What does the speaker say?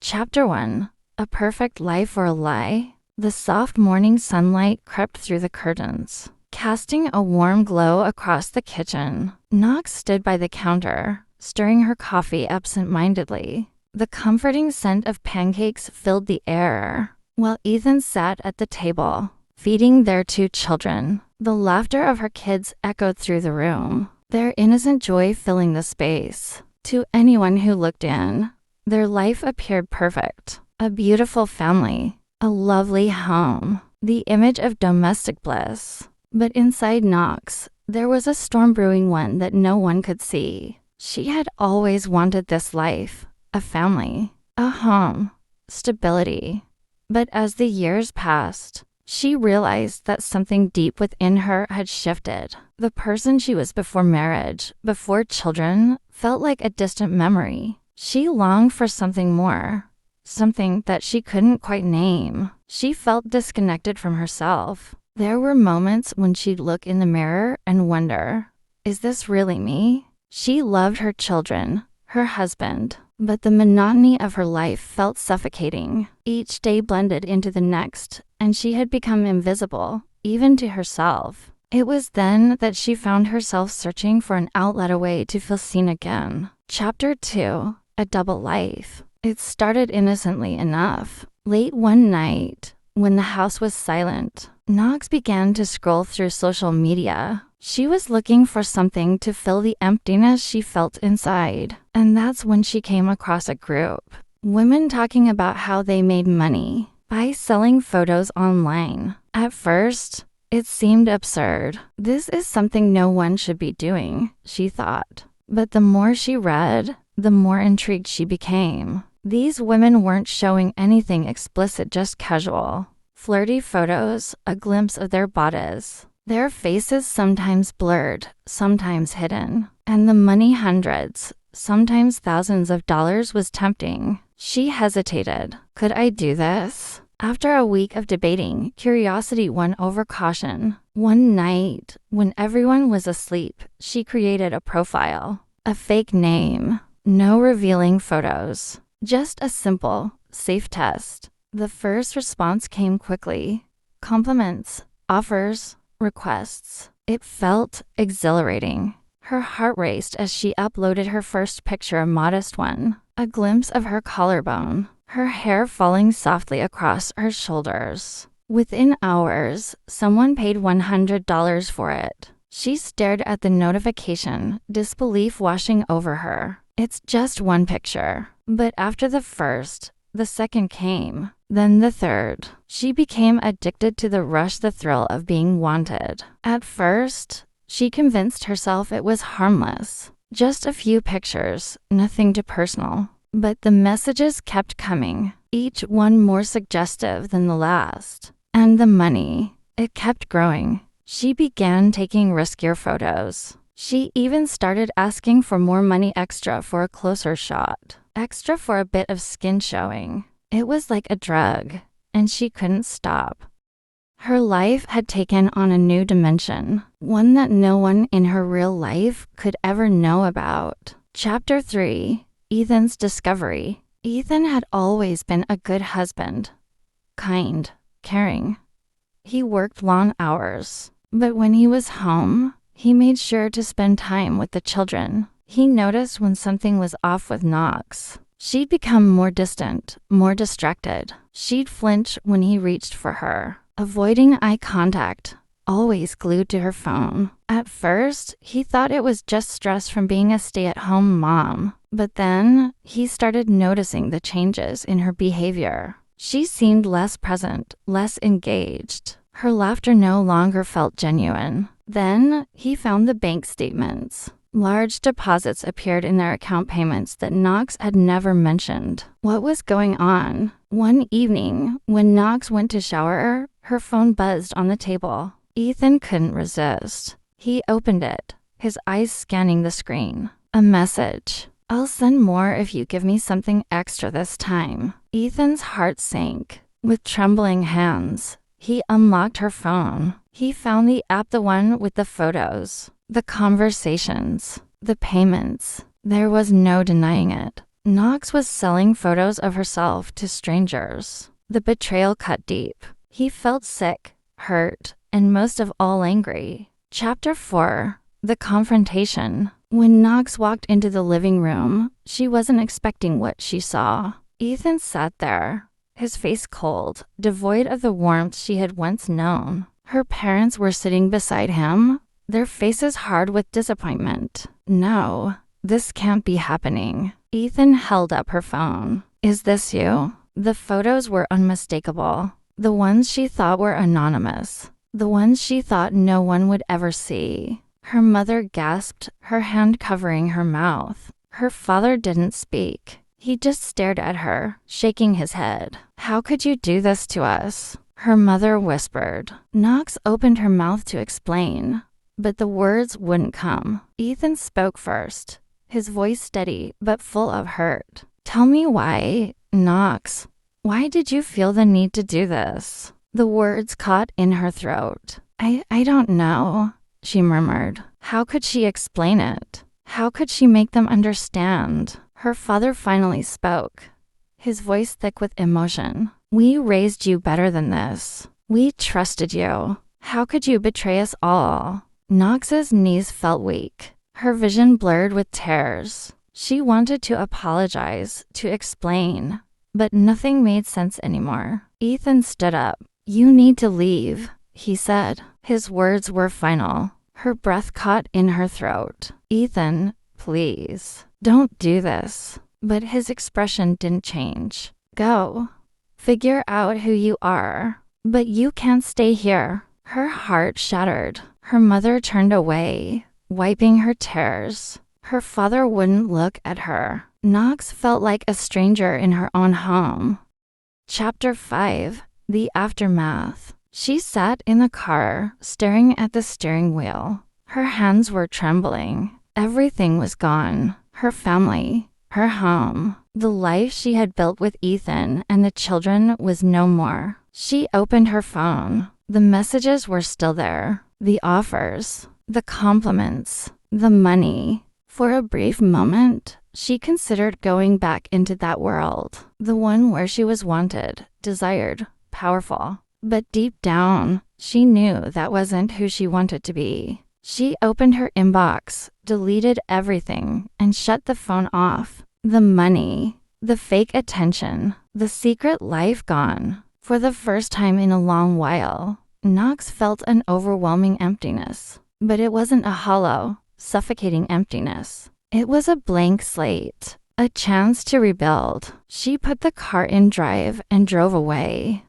Chapter 1. A Perfect Life or a Lie? The soft morning sunlight crept through the curtains, casting a warm glow across the kitchen. Knox stood by the counter, stirring her coffee absent-mindedly. The comforting scent of pancakes filled the air, while Ethan sat at the table, feeding their 2 children. The laughter of her kids echoed through the room, their innocent joy filling the space. To anyone who looked in, their life appeared perfect. A beautiful family, a lovely home, the image of domestic bliss. But inside Knox, there was a storm brewing, one that no one could see. She had always wanted this life, a family, a home, stability. But as the years passed, she realized that something deep within her had shifted. The person she was before marriage, before children, felt like a distant memory. She longed for something more, something that she couldn't quite name. She felt disconnected from herself. There were moments when she'd look in the mirror and wonder, is this really me? She loved her children, her husband, but the monotony of her life felt suffocating. Each day blended into the next, and she had become invisible, even to herself. It was then that she found herself searching for an outlet, a way to feel seen again. Chapter 2. A Double Life. It started innocently enough. Late one night, when the house was silent, Knox began to scroll through social media. She was looking for something to fill the emptiness she felt inside. And that's when she came across a group. Women talking about how they made money by selling photos online. At first, it seemed absurd. This is something no one should be doing, she thought. But the more she read, the more intrigued she became. These women weren't showing anything explicit, just casual, flirty photos, a glimpse of their bodies. Their faces sometimes blurred, sometimes hidden. And the money, hundreds, sometimes thousands of dollars, was tempting. She hesitated. Could I do this? After a week of debating, curiosity won over caution. One night, when everyone was asleep, she created a profile. A fake name. No revealing photos. Just a simple, safe test. The first response came quickly. Compliments, offers, requests. It felt exhilarating. Her heart raced as she uploaded her first picture, a modest one. A glimpse of her collarbone, her hair falling softly across her shoulders. Within hours, someone paid $100 for it. She stared at the notification, disbelief washing over her. It's just one picture. But after the first, the second came, then the third. She became addicted to the rush, the thrill of being wanted. At first, she convinced herself it was harmless. Just a few pictures, nothing too personal. But the messages kept coming, each one more suggestive than the last. And the money, it kept growing. She began taking riskier photos. She even started asking for more money, extra for a closer shot, extra for a bit of skin showing. It was like a drug, and she couldn't stop. Her life had taken on a new dimension, one that no one in her real life could ever know about. Chapter 3. Ethan's Discovery. Ethan had always been a good husband. Kind, caring. He worked long hours, but when he was home, he made sure to spend time with the children. He noticed when something was off with Knox. She'd become more distant, more distracted. She'd flinch when he reached for her, avoiding eye contact, always glued to her phone. At first, he thought it was just stress from being a stay-at-home mom. But then, he started noticing the changes in her behavior. She seemed less present, less engaged. Her laughter no longer felt genuine. Then, he found the bank statements. Large deposits appeared in their account, payments that Knox had never mentioned. What was going on? One evening, when Knox went to shower, her phone buzzed on the table. Ethan couldn't resist. He opened it, his eyes scanning the screen. A message. I'll send more if you give me something extra this time. Ethan's heart sank. With trembling hands, he unlocked her phone. He found the app, the one with the photos, the conversations, the payments. There was no denying it. Knox was selling photos of herself to strangers. The betrayal cut deep. He felt sick, hurt, and most of all angry. Chapter 4. The Confrontation. When Knox walked into the living room, she wasn't expecting what she saw. Ethan sat there, his face cold, devoid of the warmth she had once known. Her parents were sitting beside him, their faces hard with disappointment. No, this can't be happening. Ethan held up her phone. Is this you? The photos were unmistakable. The ones she thought were anonymous. The ones she thought no one would ever see. Her mother gasped, her hand covering her mouth. Her father didn't speak. He just stared at her, shaking his head. How could you do this to us? Her mother whispered. Knox opened her mouth to explain, but the words wouldn't come. Ethan spoke first, his voice steady but full of hurt. Tell me why, Knox. Why did you feel the need to do this? The words caught in her throat. I don't know, she murmured. How could she explain it? How could she make them understand? Her father finally spoke, his voice thick with emotion. We raised you better than this. We trusted you. How could you betray us all? Knox's knees felt weak, her vision blurred with tears. She wanted to apologize, to explain, but nothing made sense anymore. Ethan stood up. You need to leave, he said. His words were final. Her breath caught in her throat. Ethan, please, don't do this. But his expression didn't change. Go. Figure out who you are. But you can't stay here. Her heart shattered. Her mother turned away, wiping her tears. Her father wouldn't look at her. Knox felt like a stranger in her own home. Chapter 5. The Aftermath. She sat in the car, staring at the steering wheel. Her hands were trembling. Everything was gone. Her family, her home, the life she had built with Ethan and the children was no more. She opened her phone. The messages were still there. The offers, the compliments, the money. For a brief moment, she considered going back into that world, the one where she was wanted, desired, powerful. But deep down, she knew that wasn't who she wanted to be. She opened her inbox, deleted everything, and shut the phone off. The money, the fake attention, the secret life gone. For the first time in a long while, Knox felt an overwhelming emptiness. But it wasn't a hollow, suffocating emptiness. It was a blank slate, a chance to rebuild. She put the car in drive and drove away.